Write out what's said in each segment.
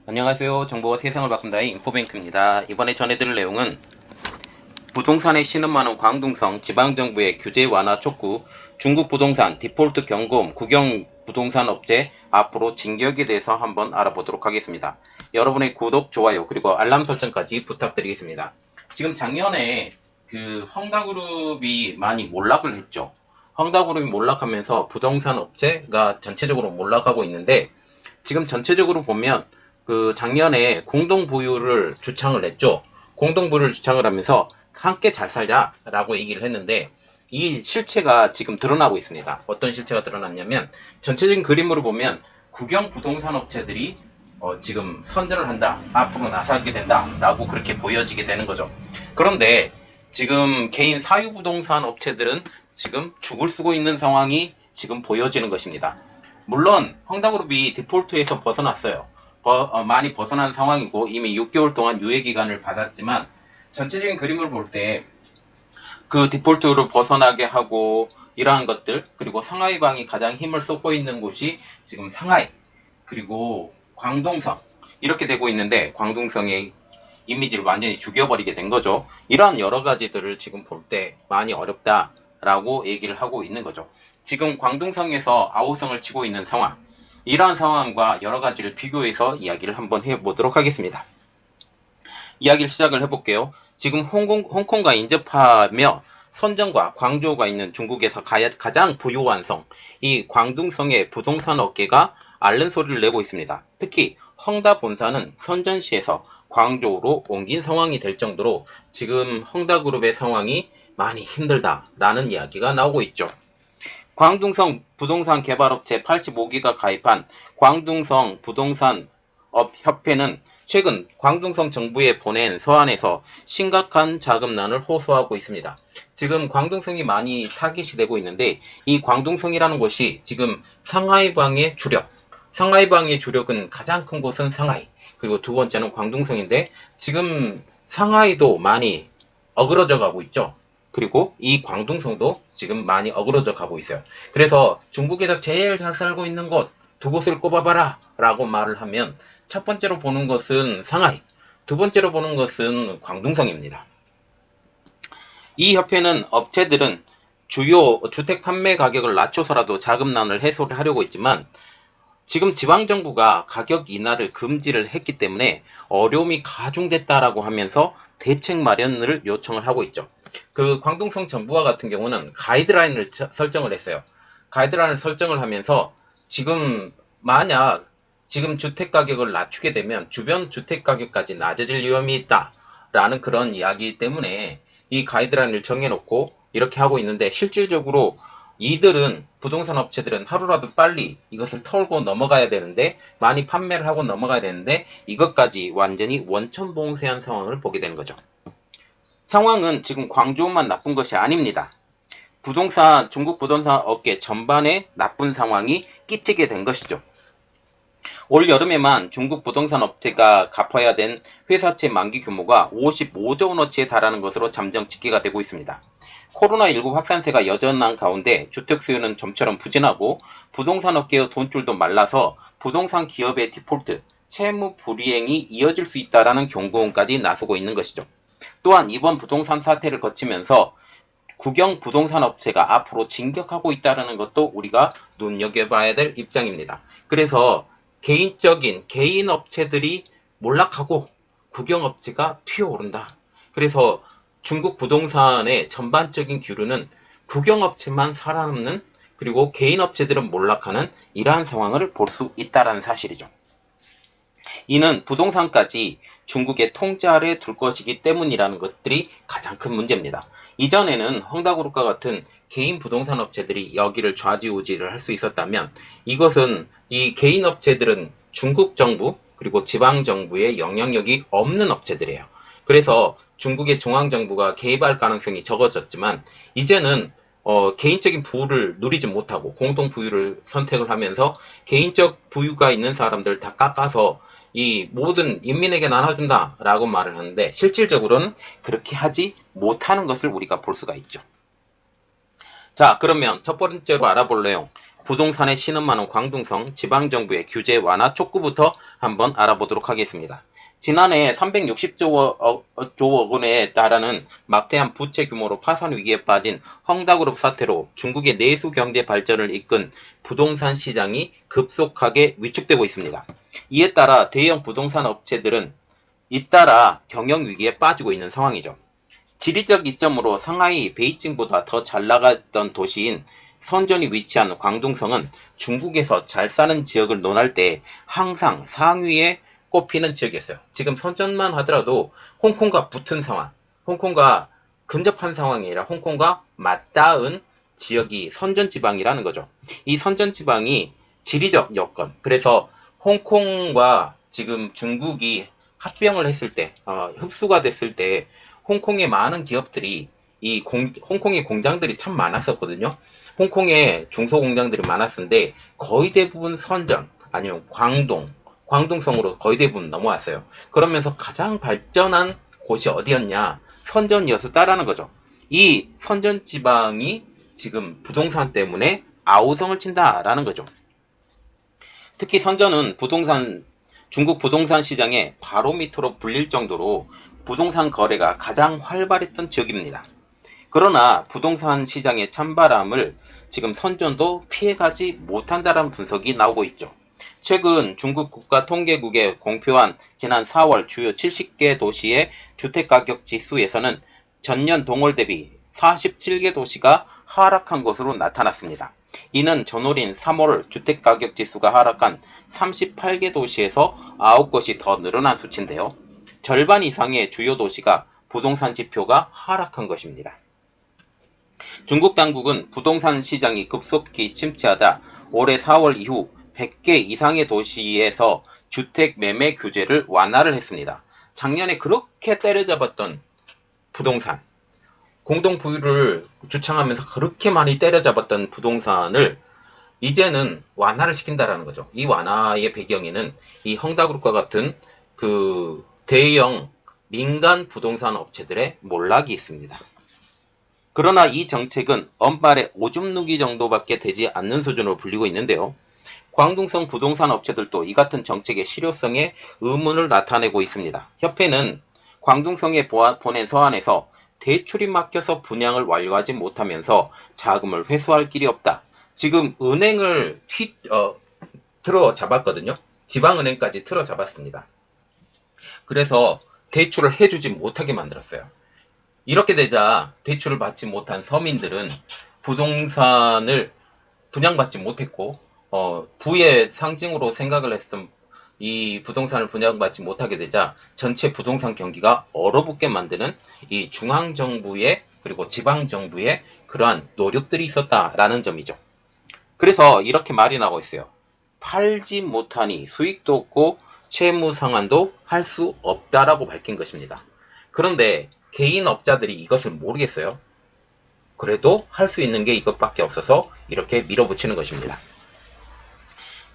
안녕하세요. 정보가 세상을 바꾼다의 인포뱅크입니다. 이번에 전해드릴 내용은 부동산에 신음하는 광둥성 지방정부의 규제 완화 촉구, 중국 부동산 디폴트 경고음 국영 부동산 업체 앞으로 진격에 대해서 한번 알아보도록 하겠습니다. 여러분의 구독, 좋아요, 그리고 알람 설정까지 부탁드리겠습니다. 지금 작년에 헝다그룹이 많이 몰락을 했죠. 헝다그룹이 몰락하면서 부동산 업체가 전체적으로 몰락하고 있는데, 지금 전체적으로 보면 작년에 공동부유를 주창을 했죠. 공동부유를 주창을 하면서 함께 잘 살자라고 얘기를 했는데, 이 실체가 지금 드러나고 있습니다. 어떤 실체가 드러났냐면, 전체적인 그림으로 보면 국영 부동산 업체들이 지금 선전을 한다, 앞으로 나서게 된다 라고 그렇게 보여지게 되는 거죠. 그런데 지금 개인 사유부동산 업체들은 지금 죽을 쓰고 있는 상황이 지금 보여지는 것입니다. 물론 헝다그룹이 디폴트에서 벗어났어요. 많이 벗어난 상황이고 이미 6개월 동안 유예기간을 받았지만, 전체적인 그림을 볼 때 그 디폴트를 벗어나게 하고 이러한 것들, 그리고 상하이방이 가장 힘을 쏟고 있는 곳이 지금 상하이, 그리고 광동성 이렇게 되고 있는데, 광동성의 이미지를 완전히 죽여버리게 된 거죠. 이러한 여러 가지들을 지금 볼 때 많이 어렵다라고 얘기를 하고 있는 거죠. 지금 광동성에서 아우성을 치고 있는 상황, 이러한 상황과 여러 가지를 비교해서 이야기를 한번 해보도록 하겠습니다. 이야기를 시작을 해볼게요. 지금 홍콩과 인접하며 선정과 광저우가 있는 중국에서 가장 부유한 성, 이 광둥성의 부동산 업계가 앓는 소리를 내고 있습니다. 특히 헝다 본사는 선전시에서 광저우로 옮긴 상황이 될 정도로 지금 헝다그룹의 상황이 많이 힘들다라는 이야기가 나오고 있죠. 광둥성 부동산 개발업체 85기가 가입한 광둥성 부동산 협회는 최근 광둥성 정부에 보낸 서한에서 심각한 자금난을 호소하고 있습니다. 지금 광둥성이 많이 타깃이되고 있는데, 이 광둥성이라는 곳이 지금 상하이방의 주력, 상하이방의 주력은 가장 큰 곳은 상하이, 그리고 두 번째는 광둥성인데, 지금 상하이도 많이 어그러져 가고 있죠. 그리고 이 광둥성도 지금 많이 어그러져 가고 있어요. 그래서 중국에서 제일 잘 살고 있는 곳 두 곳을 꼽아봐라 라고 말을 하면, 첫 번째로 보는 것은 상하이, 두 번째로 보는 것은 광둥성입니다. 이 협회는 업체들은 주요 주택 판매 가격을 낮춰서라도 자금난을 해소를 하려고 했지만, 지금 지방정부가 가격 인하를 금지를 했기 때문에 어려움이 가중됐다라고 하면서 대책 마련을 요청을 하고 있죠. 광둥성 정부와 같은 경우는 가이드라인을 설정을 했어요. 가이드라인을 설정을 하면서 만약 지금 주택 가격을 낮추게 되면 주변 주택 가격까지 낮아질 위험이 있다라는 그런 이야기 때문에 이 가이드라인을 정해놓고 이렇게 하고 있는데, 실질적으로 이들은, 부동산 업체들은 하루라도 빨리 이것을 털고 넘어가야 되는데, 많이 판매를 하고 넘어가야 되는데, 이것까지 완전히 원천봉쇄한 상황을 보게 되는 거죠. 상황은 지금 광저우만 나쁜 것이 아닙니다. 중국 부동산 업계 전반에 나쁜 상황이 끼치게 된 것이죠. 올 여름에만 중국 부동산 업체가 갚아야 된 회사채 만기 규모가 55조 원어치에 달하는 것으로 잠정 집계가 되고 있습니다. 코로나19 확산세가 여전한 가운데 주택 수요는 좀처럼 부진하고 부동산 업계의 돈줄도 말라서 부동산 기업의 디폴트, 채무 불이행이 이어질 수 있다는 경고음까지 나서고 있는 것이죠. 또한 이번 부동산 사태를 거치면서 국영 부동산 업체가 앞으로 진격하고 있다는 것도 우리가 눈여겨봐야 될 입장입니다. 그래서 개인 업체들이 몰락하고 국영 업체가 튀어오른다. 그래서 중국 부동산의 전반적인 기류는 국영 업체만 살아남는, 그리고 개인 업체들은 몰락하는 이러한 상황을 볼 수 있다는 사실이죠. 이는 부동산까지 중국의 통제 아래 둘 것이기 때문이라는 것들이 가장 큰 문제입니다. 이전에는 헝다그룹과 같은 개인 부동산 업체들이 여기를 좌지우지를 할 수 있었다면, 이것은 이 개인 업체들은 중국 정부 그리고 지방 정부의 영향력이 없는 업체들이에요. 그래서 중국의 중앙정부가 개입할 가능성이 적어졌지만, 이제는 개인적인 부를 누리지 못하고 공동 부유를 선택을 하면서 개인적 부유가 있는 사람들 다 깎아서 이 모든 인민에게 나눠준다 라고 말을 하는데, 실질적으로는 그렇게 하지 못하는 것을 우리가 볼 수가 있죠. 자, 그러면 첫 번째로 알아볼 내용, 부동산에 신음하는 광둥성 지방정부의 규제 완화 촉구부터 한번 알아보도록 하겠습니다. 지난해 360조 원에 달하는 막대한 부채 규모로 파산 위기에 빠진 헝다그룹 사태로 중국의 내수 경제 발전을 이끈 부동산 시장이 급속하게 위축되고 있습니다. 이에 따라 대형 부동산 업체들은 잇따라 경영 위기에 빠지고 있는 상황이죠. 지리적 이점으로 상하이, 베이징보다 더 잘 나갔던 도시인 선전이 위치한 광둥성은 중국에서 잘 사는 지역을 논할 때 항상 상위에 꼽히는 지역이었어요. 지금 선전만 하더라도 홍콩과 붙은 상황, 홍콩과 근접한 상황이 아니라 홍콩과 맞닿은 지역이 선전지방이라는 거죠. 이 선전지방이 지리적 여건, 그래서 홍콩과 지금 중국이 합병을 했을 때, 흡수가 됐을 때 홍콩의 많은 기업들이 홍콩의 공장들이 참 많았었거든요. 홍콩에 중소공장들이 많았는데 거의 대부분 선전 아니면 광둥성으로 거의 대부분 넘어왔어요. 그러면서 가장 발전한 곳이 어디였냐? 선전이었다라는 거죠. 이 선전 지방이 지금 부동산 때문에 아우성을 친다라는 거죠. 특히 선전은 중국 부동산 시장의 바로미터로 불릴 정도로 부동산 거래가 가장 활발했던 지역입니다. 그러나 부동산 시장의 찬바람을 지금 선전도 피해가지 못한다는 분석이 나오고 있죠. 최근 중국 국가통계국에 공표한 지난 4월 주요 70개 도시의 주택가격 지수에서는 전년 동월 대비 47개 도시가 하락한 것으로 나타났습니다. 이는 전월인 3월 주택가격 지수가 하락한 38개 도시에서 9곳이 더 늘어난 수치인데요. 절반 이상의 주요 도시가 부동산 지표가 하락한 것입니다. 중국 당국은 부동산 시장이 급속히 침체하다 올해 4월 이후 100개 이상의 도시에서 주택 매매 규제를 완화를 했습니다. 작년에 그렇게 때려잡았던 부동산, 공동 부유를 주창하면서 그렇게 많이 때려잡았던 부동산을 이제는 완화를 시킨다라는 거죠. 이 완화의 배경에는 이 헝다그룹과 같은 그 대형 민간 부동산 업체들의 몰락이 있습니다. 그러나 이 정책은 엄발의 오줌 누기 정도밖에 되지 않는 수준으로 불리고 있는데요. 광둥성 부동산 업체들도 이 같은 정책의 실효성에 의문을 나타내고 있습니다. 협회는 광둥성에 보낸 서한에서 대출이 막혀서 분양을 완료하지 못하면서 자금을 회수할 길이 없다. 지금 은행을 틀어 잡았거든요. 지방은행까지 틀어 잡았습니다. 그래서 대출을 해주지 못하게 만들었어요. 이렇게 되자 대출을 받지 못한 서민들은 부동산을 분양받지 못했고 부의 상징으로 생각을 했던 이 부동산을 분양받지 못하게 되자 전체 부동산 경기가 얼어붙게 만드는 이 중앙정부의 그리고 지방정부의 그러한 노력들이 있었다라는 점이죠. 그래서 이렇게 말이 나오고 있어요. 팔지 못하니 수익도 없고 채무 상환도 할 수 없다라고 밝힌 것입니다. 그런데 개인업자들이 이것을 모르겠어요. 그래도 할 수 있는 게 이것밖에 없어서 이렇게 밀어붙이는 것입니다.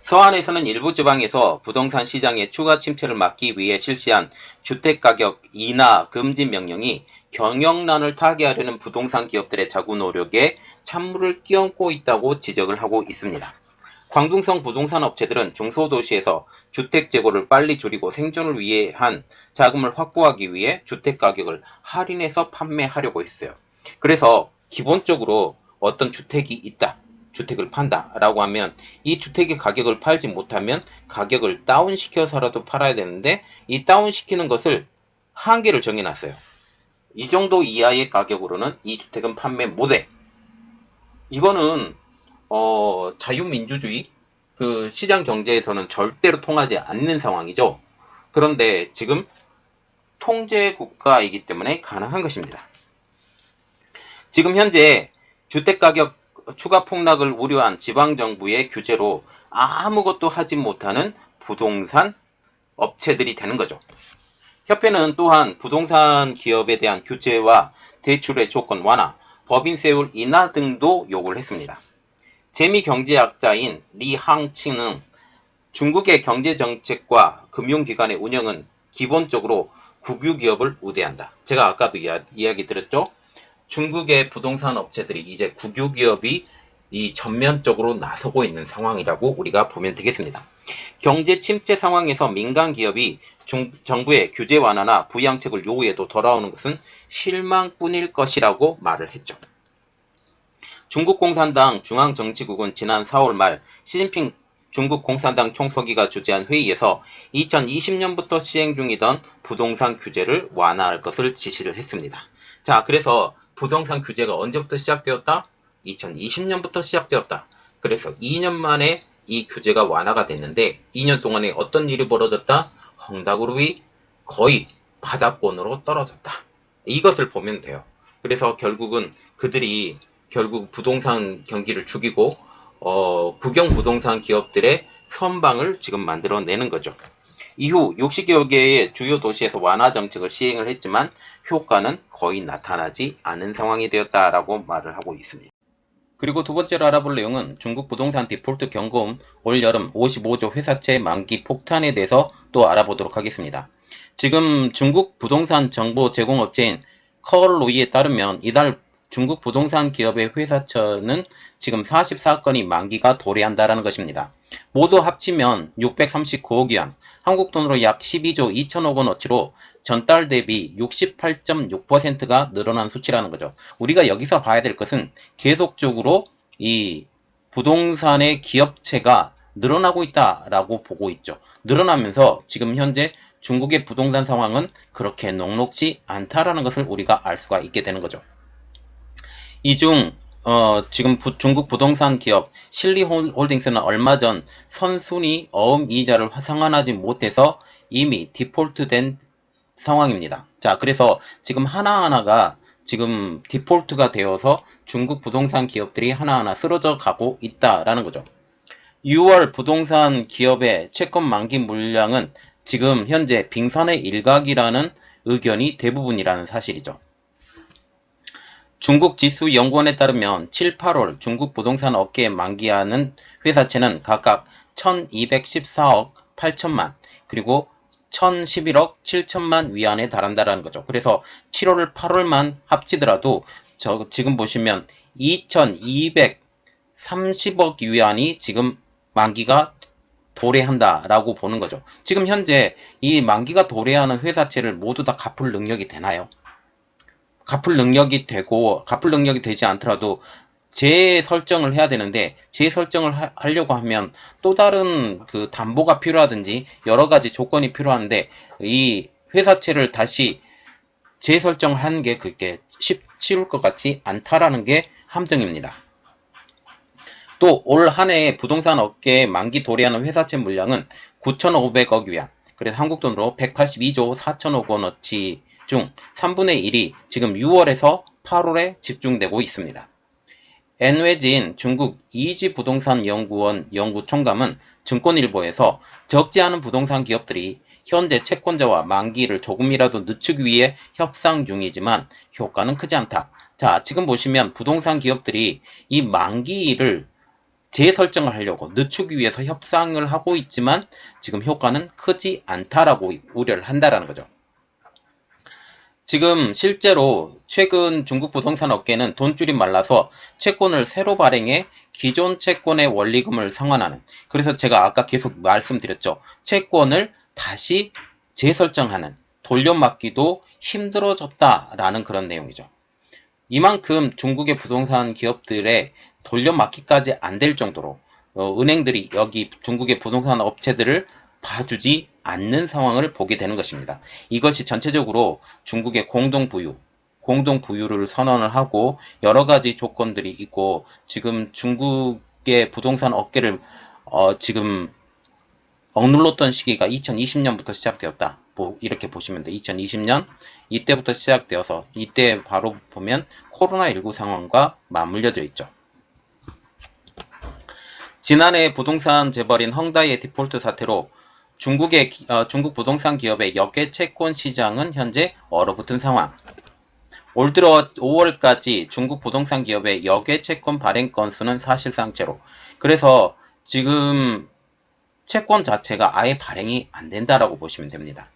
서한에서는 일부 지방에서 부동산 시장의 추가 침체를 막기 위해 실시한 주택가격 인하 금지 명령이 경영난을 타개하려는 부동산 기업들의 자구 노력에 찬물을 끼얹고 있다고 지적을 하고 있습니다. 광둥성 부동산 업체들은 중소도시에서 주택 재고를 빨리 줄이고 생존을 위한 자금을 확보하기 위해 주택 가격을 할인해서 판매하려고 했어요. 그래서 기본적으로 어떤 주택이 있다, 주택을 판다 라고 하면 이 주택의 가격을 팔지 못하면 가격을 다운시켜서라도 팔아야 되는데 이 다운시키는 것을 한계를 정해놨어요. 이 정도 이하의 가격으로는 이 주택은 판매 못해. 이거는 자유민주주의 그 시장 경제에서는 절대로 통하지 않는 상황이죠. 그런데 지금 통제 국가이기 때문에 가능한 것입니다. 지금 현재 주택가격 추가 폭락을 우려한 지방정부의 규제로 아무것도 하지 못하는 부동산 업체들이 되는 거죠. 협회는 또한 부동산 기업에 대한 규제와 대출의 조건 완화, 법인세율 인하 등도 요구를 했습니다. 재미경제학자인 리항칭은 중국의 경제정책과 금융기관의 운영은 기본적으로 국유기업을 우대한다. 제가 아까도 이야기 드렸죠. 중국의 부동산 업체들이 이제 국유기업이 이 전면적으로 나서고 있는 상황이라고 우리가 보면 되겠습니다. 경제 침체 상황에서 민간 기업이 정부의 규제 완화나 부양책을 요구해도 돌아오는 것은 실망뿐일 것이라고 말을 했죠. 중국 공산당 중앙정치국은 지난 4월 말 시진핑 중국 공산당 총서기가 주재한 회의에서 2020년부터 시행 중이던 부동산 규제를 완화할 것을 지시를 했습니다. 자, 그래서 부동산 규제가 언제부터 시작되었다? 2020년부터 시작되었다. 그래서 2년 만에 이 규제가 완화가 됐는데 2년 동안에 어떤 일이 벌어졌다? 헝다그룹이 거의 바닥권으로 떨어졌다. 이것을 보면 돼요. 그래서 결국은 그들이 결국 부동산 경기를 죽이고 국영 부동산 기업들의 선방을 지금 만들어내는 거죠. 이후 60여 개의 주요 도시에서 완화 정책을 시행을 했지만 효과는 거의 나타나지 않은 상황이 되었다라고 말을 하고 있습니다. 그리고 두 번째로 알아볼 내용은 중국 부동산 디폴트 경고음 올여름 55조 회사채 만기 폭탄에 대해서 또 알아보도록 하겠습니다. 지금 중국 부동산 정보 제공업체인 커얼로이에 따르면 이달 중국 부동산 기업의 회사채는 지금 44건이 만기가 도래한다라는 것입니다. 모두 합치면 639억 위안, 한국 돈으로 약 12조 2천억 원어치로 전달 대비 68.6%가 늘어난 수치라는 거죠. 우리가 여기서 봐야 될 것은 계속적으로 이 부동산의 기업체가 늘어나고 있다라고 보고 있죠. 늘어나면서 지금 현재 중국의 부동산 상황은 그렇게 녹록지 않다라는 것을 우리가 알 수가 있게 되는 거죠. 이중 지금 중국 부동산 기업 실리홀딩스는 얼마 전 선순위 어음 이자를 상환하지 못해서 이미 디폴트된 상황입니다. 자, 그래서 지금 하나하나가 지금 디폴트가 되어서 중국 부동산 기업들이 하나하나 쓰러져 가고 있다라는 거죠. 6월 부동산 기업의 채권 만기 물량은 지금 현재 빙산의 일각이라는 의견이 대부분이라는 사실이죠. 중국 지수연구원에 따르면 7, 8월 중국 부동산 업계에 만기하는 회사채는 각각 1214억 8천만 그리고 1011억 7천만 위안에 달한다는 거죠. 그래서 7월, 8월만 합치더라도 지금 보시면 2230억 위안이 지금 만기가 도래한다라고 보는 거죠. 지금 현재 이 만기가 도래하는 회사채를 모두 다 갚을 능력이 되나요? 갚을 능력이 되지 않더라도 재설정을 해야 되는데 재설정을 하려고 하면 또 다른 그 담보가 필요하든지 여러 가지 조건이 필요한데 이 회사채를 다시 재설정을 하는 게 그렇게 쉬울 것 같지 않다라는 게 함정입니다. 또 올 한 해 부동산 업계에 만기 도래하는 회사채 물량은 9,500억 위안, 그래서 한국 돈으로 182조 4천억 원어치 중 3분의 1이 지금 6월에서 8월에 집중되고 있습니다. 엔외지인 중국 이지 부동산 연구원 연구총감은 증권일보에서 적지 않은 부동산 기업들이 현재 채권자와 만기를 조금이라도 늦추기 위해 협상 중이지만 효과는 크지 않다. 자, 지금 보시면 부동산 기업들이 이 만기를 재설정을 하려고 늦추기 위해서 협상을 하고 있지만 지금 효과는 크지 않다라고 우려를 한다라는 거죠. 지금 실제로 최근 중국 부동산 업계는 돈줄이 말라서 채권을 새로 발행해 기존 채권의 원리금을 상환하는, 그래서 제가 아까 계속 말씀드렸죠. 채권을 다시 재설정하는, 돌려막기도 힘들어졌다라는 그런 내용이죠. 이만큼 중국의 부동산 기업들의 돌려막기까지 안 될 정도로 은행들이 여기 중국의 부동산 업체들을 봐주지 않는 상황을 보게 되는 것입니다. 이것이 전체적으로 중국의 공동부유를 선언을 하고 여러 가지 조건들이 있고 지금 중국의 부동산 업계를 지금 억눌렀던 시기가 2020년부터 시작되었다. 이렇게 보시면 돼요. 2020년 이때부터 시작되어서 이때 바로 보면 코로나19 상황과 맞물려져 있죠. 지난해 부동산 재벌인 헝다이의 디폴트 사태로 중국 부동산 기업의 역계 채권 시장은 현재 얼어붙은 상황. 올 들어 5월까지 중국 부동산 기업의 역계 채권 발행 건수는 사실상 제로. 그래서 지금 채권 자체가 아예 발행이 안 된다라고 보시면 됩니다.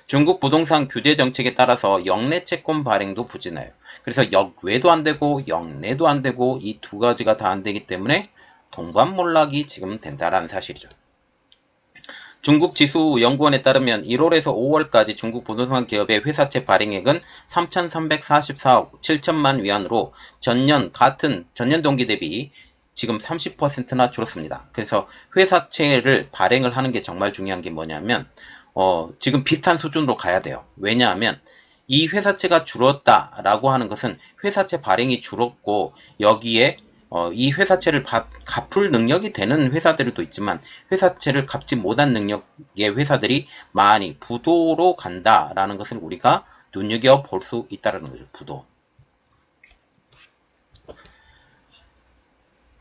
중국 부동산 규제 정책에 따라서 역내 채권 발행도 부진해요. 그래서 역외도 안 되고 역내도 안 되고 이 두 가지가 다 안 되기 때문에 동반몰락이 지금 된다라는 사실이죠. 중국 지수연구원에 따르면 1월에서 5월까지 중국 부동산 기업의 회사채 발행액은 3,344억 7천만 위안으로 전년 동기 대비 지금 30%나 줄었습니다. 그래서 회사채를 발행을 하는 게 정말 중요한 게 뭐냐면 지금 비슷한 수준으로 가야 돼요. 왜냐하면 이 회사채가 줄었다라고 하는 것은 회사채 발행이 줄었고 여기에 이 회사채를 갚을 능력이 되는 회사들도 있지만 회사채를 갚지 못한 능력의 회사들이 많이 부도로 간다라는 것을 우리가 눈여겨볼 수 있다는 거죠. 부도.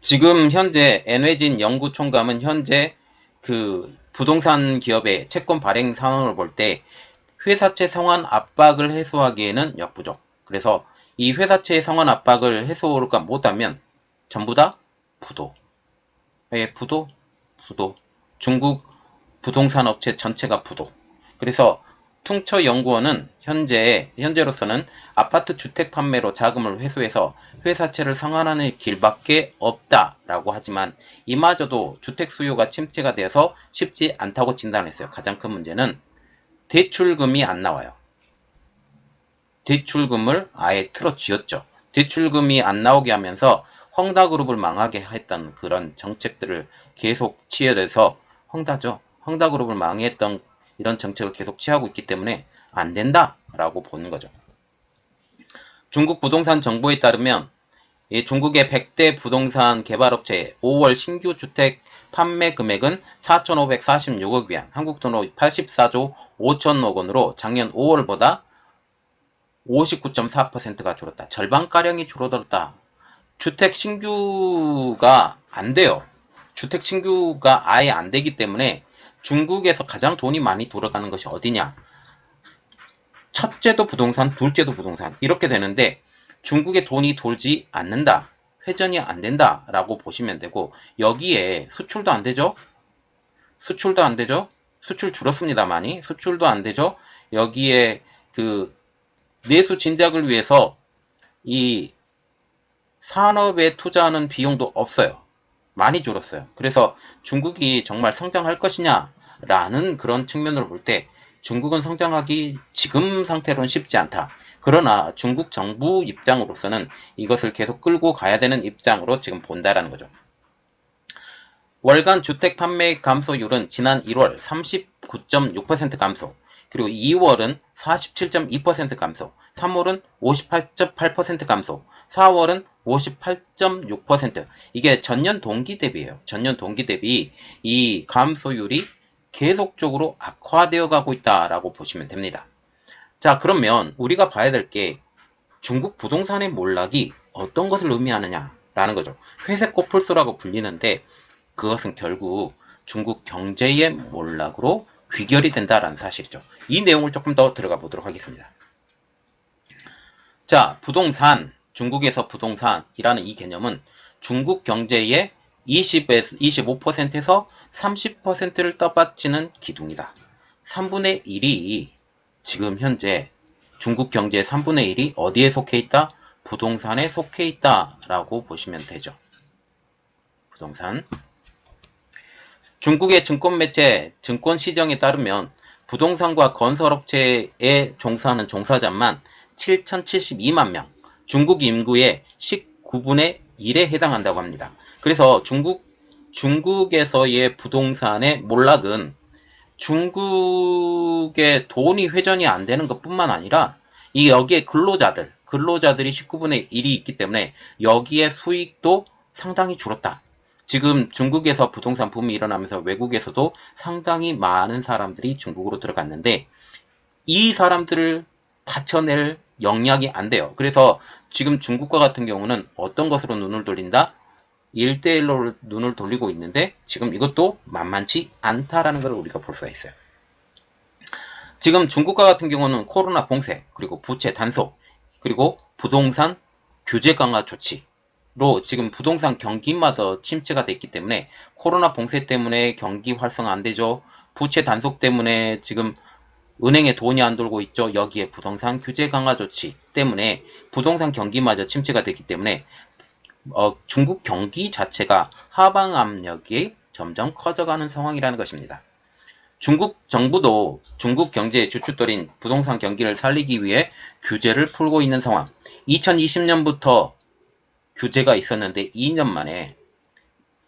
지금 현재 엔외진 연구총감은 현재 그 부동산 기업의 채권 발행 상황을 볼 때 회사채 상환 압박을 해소하기에는 역부족. 그래서 이 회사채 상환 압박을 해소가 못하면 전부 다 부도. 예, 부도. 중국 부동산 업체 전체가 부도. 그래서 퉁처연구원은 현재로서는 아파트 주택 판매로 자금을 회수해서 회사채를 상환하는 길밖에 없다라고 하지만 이마저도 주택 수요가 침체가 되어서 쉽지 않다고 진단했어요. 가장 큰 문제는 대출금이 안 나와요. 대출금을 아예 틀어쥐었죠. 대출금이 안 나오게 하면서 헝다그룹을 망하게 했던 그런 정책들을 계속 취해서 헝다그룹을 망했던 이런 정책을 계속 취하고 있기 때문에 안 된다라고 보는 거죠. 중국 부동산 정보에 따르면 중국의 100대 부동산 개발업체의 5월 신규 주택 판매 금액은 4,546억 위안, 한국 돈으로 84조 5천억 원으로 작년 5월보다 59.4%가 줄었다. 절반가량이 줄어들었다. 주택 신규가 안 돼요. 주택 신규가 아예 안 되기 때문에 중국에서 가장 돈이 많이 돌아가는 것이 어디냐? 첫째도 부동산, 둘째도 부동산 이렇게 되는데 중국에 돈이 돌지 않는다. 회전이 안 된다라고 보시면 되고 여기에 수출도 안 되죠? 수출 줄었습니다. 많이. 수출도 안 되죠? 여기에 그 내수 진작을 위해서 이 산업에 투자하는 비용도 없어요. 많이 줄었어요. 그래서 중국이 정말 성장할 것이냐 라는 그런 측면으로 볼 때 중국은 성장하기 지금 상태로는 쉽지 않다. 그러나 중국 정부 입장으로서는 이것을 계속 끌고 가야 되는 입장으로 지금 본다라는 거죠. 월간 주택 판매 감소율은 지난 1월 39.6% 감소, 그리고 2월은 47.2% 감소, 3월은 58.8% 감소, 4월은 58.6%. 이게 전년 동기 대비예요. 전년 동기 대비 이 감소율이 계속적으로 악화되어 가고 있다라고 보시면 됩니다. 자, 그러면 우리가 봐야 될 게 중국 부동산의 몰락이 어떤 것을 의미하느냐라는 거죠. 회색 코뿔소라고 불리는데 그것은 결국 중국 경제의 몰락으로 귀결이 된다라는 사실이죠. 이 내용을 조금 더 들어가 보도록 하겠습니다. 자, 부동산, 중국에서 부동산이라는 이 개념은 중국 경제의 25%에서 30%를 떠받치는 기둥이다. 3분의 1이 지금 현재 중국 경제의 3분의 1이 어디에 속해 있다? 부동산에 속해 있다라고 보시면 되죠. 부동산. 중국의 증권매체 증권시정에 따르면 부동산과 건설업체에 종사하는 종사자만 7,072만 명, 중국 인구의 19분의 1에 해당한다고 합니다. 그래서 중국에서의 부동산의 몰락은 중국의 돈이 회전이 안 되는 것뿐만 아니라 여기에 근로자들이 19분의 1이 있기 때문에 여기에 수익도 상당히 줄었다. 지금 중국에서 부동산 붐이 일어나면서 외국에서도 상당히 많은 사람들이 중국으로 들어갔는데 이 사람들을 받쳐낼 역량이 안 돼요. 그래서 지금 중국과 같은 경우는 어떤 것으로 눈을 돌린다? 1대1로 눈을 돌리고 있는데 지금 이것도 만만치 않다라는 걸 우리가 볼 수가 있어요. 지금 중국과 같은 경우는 코로나 봉쇄, 그리고 부채 단속, 그리고 부동산 규제 강화 조치로 지금 부동산 경기마다 침체가 됐기 때문에 코로나 봉쇄 때문에 경기 활성화 안 되죠. 부채 단속 때문에 지금 은행에 돈이 안 돌고 있죠. 여기에 부동산 규제 강화 조치 때문에 부동산 경기마저 침체가 됐기 때문에 중국 경기 자체가 하방 압력이 점점 커져가는 상황이라는 것입니다. 중국 정부도 중국 경제의 주춧돌인 부동산 경기를 살리기 위해 규제를 풀고 있는 상황. 2020년부터 규제가 있었는데 2년 만에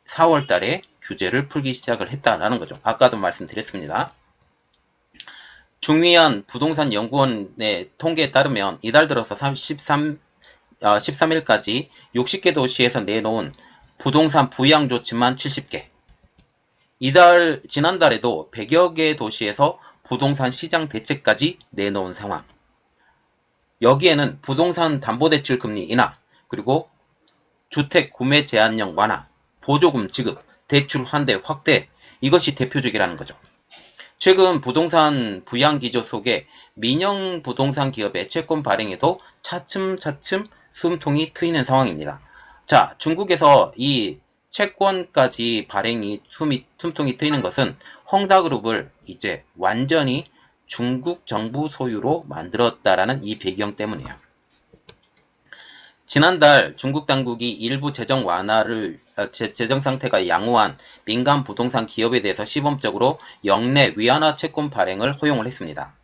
4월 달에 규제를 풀기 시작을 했다라는 거죠. 아까도 말씀드렸습니다. 중위안 부동산 연구원의 통계에 따르면 이달 들어서 13일까지 60개 도시에서 내놓은 부동산 부양 조치만 70개. 지난달에도 100여 개 도시에서 부동산 시장 대책까지 내놓은 상황. 여기에는 부동산 담보대출 금리 인하, 그리고 주택 구매 제한령 완화, 보조금 지급, 대출 환대 확대, 이것이 대표적이라는 거죠. 최근 부동산 부양기조 속에 민영 부동산 기업의 채권 발행에도 차츰차츰 숨통이 트이는 상황입니다. 자, 중국에서 이 채권까지 발행이 숨통이 트이는 것은 헝다그룹을 이제 완전히 중국 정부 소유로 만들었다라는 이 배경 때문이에요. 지난달 중국 당국이 일부 재정 상태가 양호한 민간 부동산 기업에 대해서 시범적으로 역내 위안화 채권 발행을 허용을 했습니다.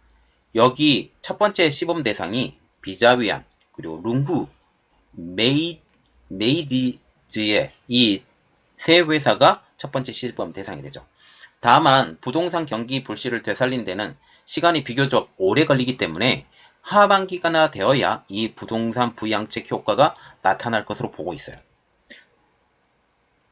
여기 첫 번째 시범 대상이 비자위안, 그리고 룽구, 메이지의 이 세 회사가 첫 번째 시범 대상이 되죠. 다만 부동산 경기 불씨를 되살린 데는 시간이 비교적 오래 걸리기 때문에 하반기가 되어야 이 부동산 부양책 효과가 나타날 것으로 보고 있어요.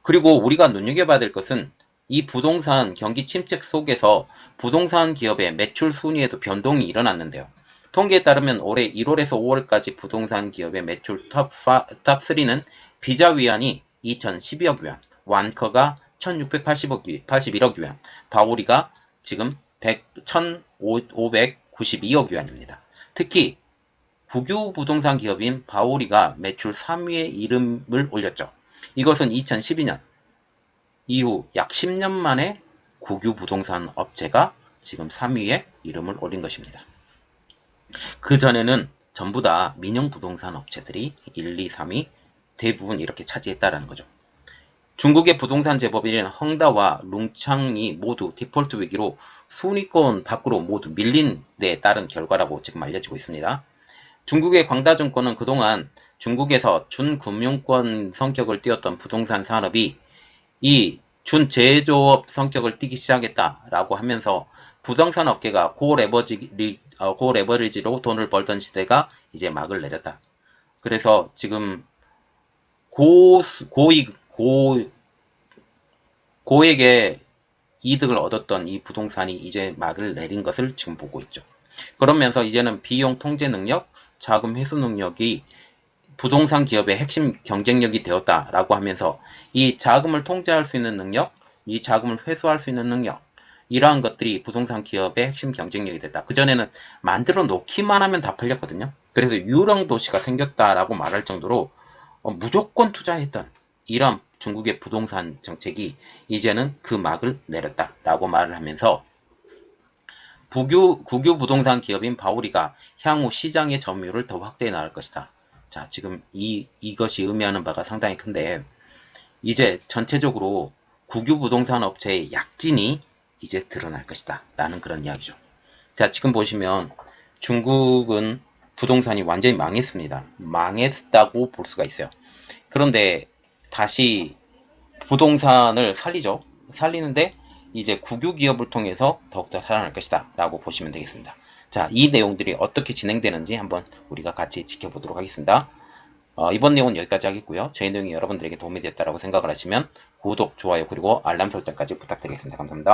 그리고 우리가 눈여겨봐야 될 것은 이 부동산 경기 침체 속에서 부동산 기업의 매출 순위에도 변동이 일어났는데요. 통계에 따르면 올해 1월에서 5월까지 부동산 기업의 매출 탑3는 비자위안이 2,012억 위안, 완커가 1,681억 위안, 바오리가 지금 1,592억 위안입니다. 특히 국유 부동산 기업인 바오리가 매출 3위에 이름을 올렸죠. 이것은 2012년 이후 약 10년 만에 국유 부동산 업체가 지금 3위에 이름을 올린 것입니다. 그전에는 전부 다 민영 부동산 업체들이 1, 2, 3위 대부분 이렇게 차지했다는 거죠. 중국의 부동산 재벌인 헝다와 룽창이 모두 디폴트 위기로 순위권 밖으로 모두 밀린 데 따른 결과라고 지금 알려지고 있습니다. 중국의 광다증권은 그동안 중국에서 준금융권 성격을 띠었던 부동산 산업이 이 준제조업 성격을 띠기 시작했다라고 하면서 부동산 업계가 고레버리지로 돈을 벌던 시대가 이제 막을 내렸다. 그래서 지금 고액의 이득을 얻었던 이 부동산이 이제 막을 내린 것을 지금 보고 있죠. 그러면서 이제는 비용 통제 능력, 자금 회수 능력이 부동산 기업의 핵심 경쟁력이 되었다라고 하면서 이 자금을 통제할 수 있는 능력, 이 자금을 회수할 수 있는 능력, 이러한 것들이 부동산 기업의 핵심 경쟁력이 됐다. 그전에는 만들어 놓기만 하면 다 팔렸거든요. 그래서 유령 도시가 생겼다라고 말할 정도로 무조건 투자했던 이런 중국의 부동산 정책이 이제는 그 막을 내렸다라고 말을 하면서 국유 부동산 기업인 바오리가 향후 시장의 점유율을 더 확대해 나갈 것이다. 자, 지금 이것이 의미하는 바가 상당히 큰데 이제 전체적으로 국유 부동산 업체의 약진이 이제 드러날 것이다 라는 그런 이야기죠. 자, 지금 보시면 중국은 부동산이 완전히 망했습니다. 망했다고 볼 수가 있어요. 그런데 다시 부동산을 살리죠. 살리는데 이제 국유 기업을 통해서 더욱더 살아날 것이다 라고 보시면 되겠습니다. 자, 이 내용들이 어떻게 진행되는지 한번 우리가 같이 지켜보도록 하겠습니다. 이번 내용은 여기까지 하겠고요. 제 내용이 여러분들에게 도움이 됐다고 생각을 하시면 구독, 좋아요, 그리고 알람 설정까지 부탁드리겠습니다. 감사합니다.